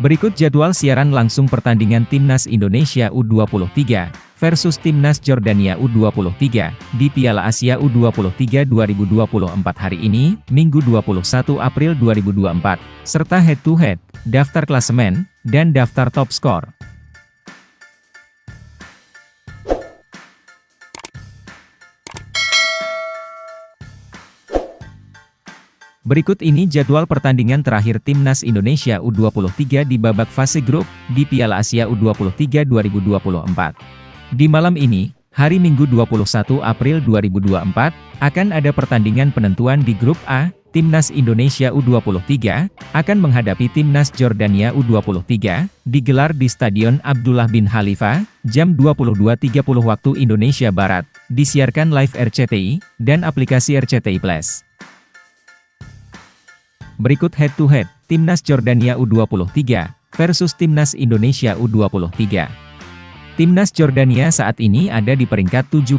Berikut jadwal siaran langsung pertandingan Timnas Indonesia U23 versus Timnas Jordania U23 di Piala Asia U23 2024 hari ini, Minggu 21 April 2024, serta head-to-head, daftar klasemen, dan daftar top skor. Berikut ini jadwal pertandingan terakhir Timnas Indonesia U23 di babak fase grup di Piala Asia U23 2024. Di malam ini, hari Minggu 21 April 2024, akan ada pertandingan penentuan di grup A. Timnas Indonesia U23 akan menghadapi Timnas Jordania U23, digelar di Stadion Abdullah bin Khalifa, jam 22.30 waktu Indonesia Barat, disiarkan live RCTI, dan aplikasi RCTI Plus. Berikut head-to-head, Timnas Jordania U23 versus Timnas Indonesia U23. Timnas Jordania saat ini ada di peringkat 71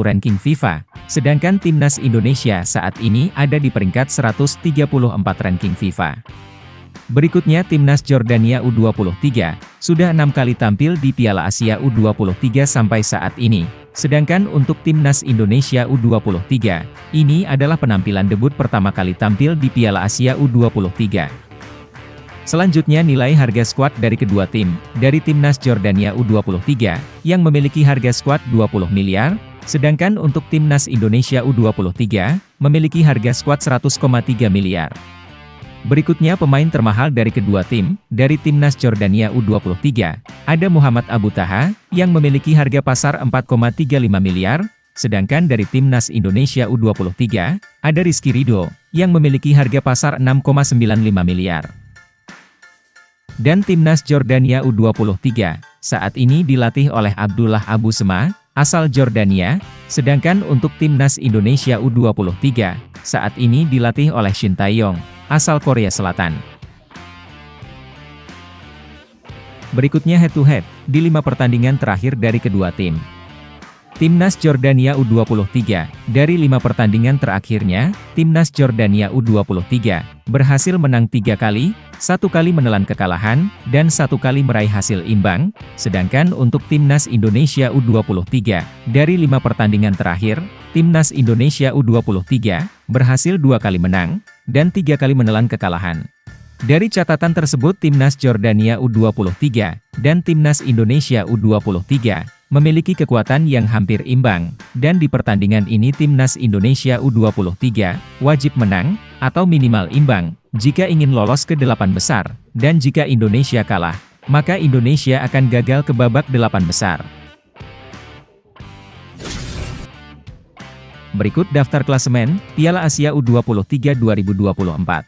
ranking FIFA, sedangkan Timnas Indonesia saat ini ada di peringkat 134 ranking FIFA. Berikutnya Timnas Jordania U23, sudah 6 kali tampil di Piala Asia U23 sampai saat ini. Sedangkan untuk Timnas Indonesia U23, ini adalah penampilan debut pertama kali tampil di Piala Asia U23. Selanjutnya nilai harga skuad dari kedua tim, dari Timnas Jordania U23, yang memiliki harga skuad 20 miliar, sedangkan untuk Timnas Indonesia U23, memiliki harga skuad 100,3 miliar. Berikutnya pemain termahal dari kedua tim, dari Timnas Jordania U23, ada Muhammad Abu Taha, yang memiliki harga pasar 4,35 miliar, sedangkan dari Timnas Indonesia U23, ada Rizky Ridho, yang memiliki harga pasar 6,95 miliar. Dan Timnas Jordania U23, saat ini dilatih oleh Abdullah Abu Sema, asal Jordania, sedangkan untuk Timnas Indonesia U23, saat ini dilatih oleh Shin Tae-yong, asal Korea Selatan. Berikutnya head-to-head, di 5 pertandingan terakhir dari kedua tim. Timnas Jordania U23, dari 5 pertandingan terakhirnya, Timnas Jordania U23, berhasil menang 3 kali, 1 kali menelan kekalahan, dan 1 kali meraih hasil imbang, sedangkan untuk Timnas Indonesia U23, dari 5 pertandingan terakhir, Timnas Indonesia U23, berhasil 2 kali menang, dan 3 kali menelan kekalahan. Dari catatan tersebut Timnas Jordania U23, dan Timnas Indonesia U23, memiliki kekuatan yang hampir imbang, dan di pertandingan ini Timnas Indonesia U23, wajib menang, atau minimal imbang, jika ingin lolos ke 8 besar, dan jika Indonesia kalah, maka Indonesia akan gagal ke babak 8 besar. Berikut daftar klasemen Piala Asia U23 2024.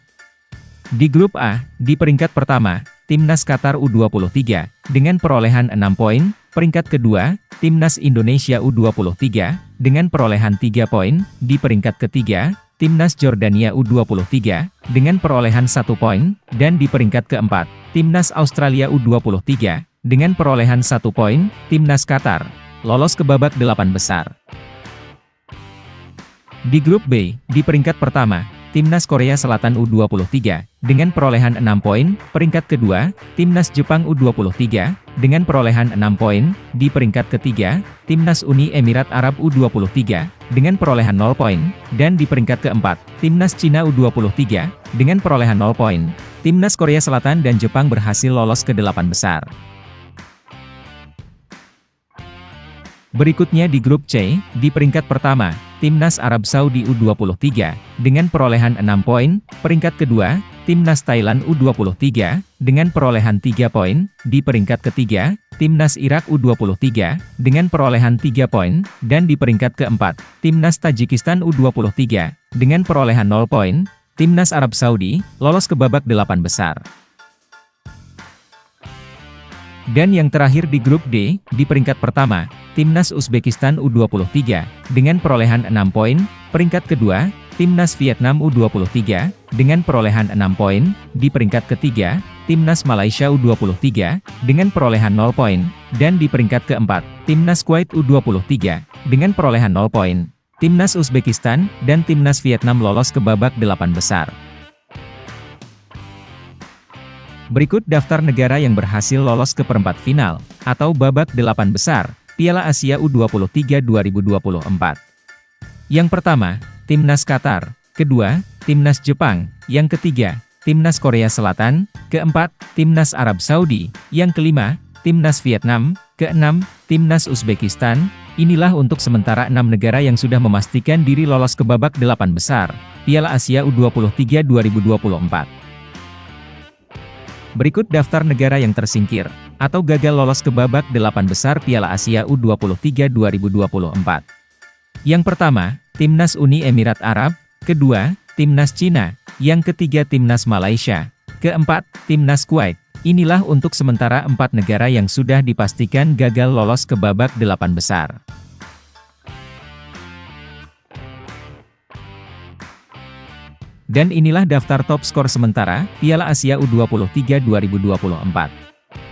Di grup A, di peringkat pertama, Timnas Qatar U23, dengan perolehan 6 poin, peringkat kedua, Timnas Indonesia U23, dengan perolehan 3 poin, di peringkat ketiga, Timnas Jordania U23, dengan perolehan 1 poin, dan di peringkat keempat, Timnas Australia U23, dengan perolehan 1 poin, Timnas Qatar, lolos ke babak 8 besar. Di grup B, di peringkat pertama, Timnas Korea Selatan U23, dengan perolehan 6 poin, peringkat kedua, Timnas Jepang U23, dengan perolehan 6 poin, di peringkat ketiga, Timnas Uni Emirat Arab U23, dengan perolehan 0 poin, dan di peringkat keempat, Timnas Cina U23, dengan perolehan 0 poin. Timnas Korea Selatan dan Jepang berhasil lolos ke 8 besar. Berikutnya di grup C, di peringkat pertama, Timnas Arab Saudi U23, dengan perolehan 6 poin, peringkat kedua, Timnas Thailand U23, dengan perolehan 3 poin, di peringkat ketiga, Timnas Irak U23, dengan perolehan 3 poin, dan di peringkat keempat, Timnas Tajikistan U23, dengan perolehan 0 poin, Timnas Arab Saudi, lolos ke babak 8 besar. Dan yang terakhir di grup D, di peringkat pertama, Timnas Uzbekistan U23, dengan perolehan 6 poin, peringkat kedua, Timnas Vietnam U23, dengan perolehan 6 poin, di peringkat ketiga, Timnas Malaysia U23, dengan perolehan 0 poin, dan di peringkat keempat, Timnas Kuwait U23, dengan perolehan 0 poin. Timnas Uzbekistan dan Timnas Vietnam lolos ke babak 8 besar. Berikut daftar negara yang berhasil lolos ke perempat final, atau babak 8 besar, Piala Asia U23 2024. Yang pertama, Timnas Qatar. Kedua, Timnas Jepang. Yang ketiga, Timnas Korea Selatan. Keempat, Timnas Arab Saudi. Yang kelima, Timnas Vietnam. Keenam, Timnas Uzbekistan. Inilah untuk sementara 6 negara yang sudah memastikan diri lolos ke babak 8 besar, Piala Asia U23 2024. Berikut daftar negara yang tersingkir, atau gagal lolos ke babak 8 besar Piala Asia U23 2024. Yang pertama, Timnas Uni Emirat Arab. Kedua, Timnas Cina. Yang ketiga, Timnas Malaysia. Keempat, Timnas Kuwait. Inilah untuk sementara 4 negara yang sudah dipastikan gagal lolos ke babak 8 besar. Dan inilah daftar top skor sementara, Piala Asia U23 2024.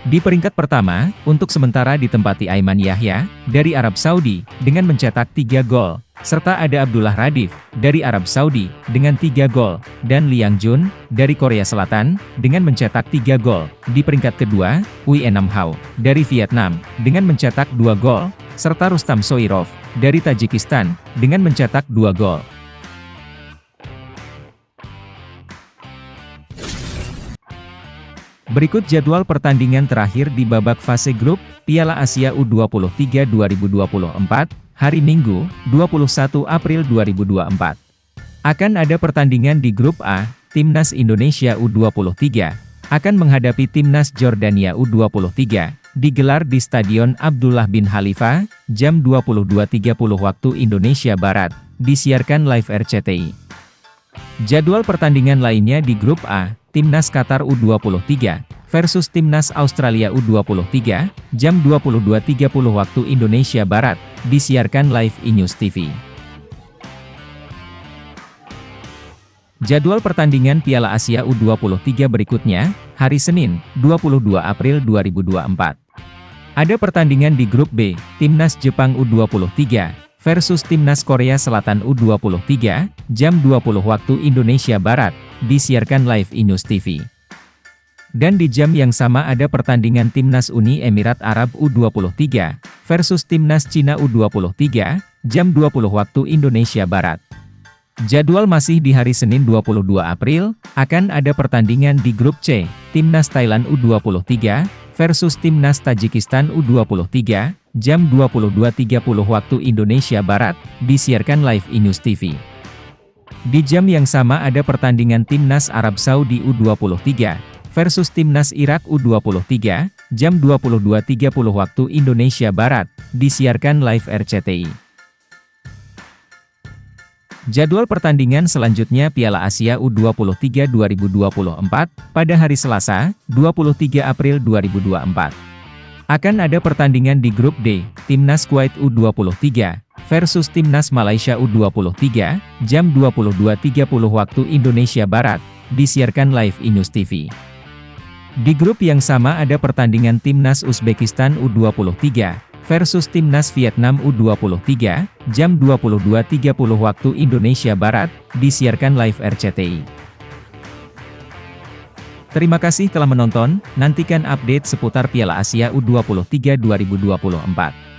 Di peringkat pertama, untuk sementara ditempati Aiman Yahya, dari Arab Saudi, dengan mencetak 3 gol, serta ada Abdullah Radif, dari Arab Saudi, dengan 3 gol, dan Liang Jun, dari Korea Selatan, dengan mencetak 3 gol. Di peringkat kedua, Ui Enam Hao, dari Vietnam, dengan mencetak 2 gol, serta Rustam Soirov, dari Tajikistan, dengan mencetak 2 gol. Berikut jadwal pertandingan terakhir di babak fase grup, Piala Asia U23 2024, hari Minggu, 21 April 2024. Akan ada pertandingan di grup A, Timnas Indonesia U23, akan menghadapi Timnas Jordania U23, digelar di Stadion Abdullah bin Khalifa, jam 22.30 waktu Indonesia Barat, disiarkan live RCTI. Jadwal pertandingan lainnya di grup A, Timnas Qatar U23 versus Timnas Australia U23, jam 22.30 waktu Indonesia Barat, disiarkan live iNews TV. Jadwal pertandingan Piala Asia U23 berikutnya, hari Senin, 22 April 2024. Ada pertandingan di grup B, Timnas Jepang U23 versus Timnas Korea Selatan U23, jam 20 waktu Indonesia Barat, disiarkan live iNews TV. Dan di jam yang sama ada pertandingan Timnas Uni Emirat Arab U23 versus Timnas Cina U23, jam 20 waktu Indonesia Barat. Jadwal masih di hari Senin 22 April, akan ada pertandingan di grup C, Timnas Thailand U23 versus Timnas Tajikistan U23, jam 22.30 waktu Indonesia Barat, disiarkan live iNews TV. Di jam yang sama ada pertandingan Timnas Arab Saudi U23 versus Timnas Irak U23, jam 22.30 waktu Indonesia Barat, disiarkan live RCTI. Jadwal pertandingan selanjutnya Piala Asia U23 2024, pada hari Selasa, 23 April 2024. Akan ada pertandingan di grup D, Timnas Kuwait U23 versus Timnas Malaysia U23, jam 22.30 waktu Indonesia Barat, disiarkan live iNews TV. Di grup yang sama ada pertandingan Timnas Uzbekistan U23 versus Timnas Vietnam U23, jam 22.30 waktu Indonesia Barat, disiarkan live RCTI. Terima kasih telah menonton, nantikan update seputar Piala Asia U23 2024.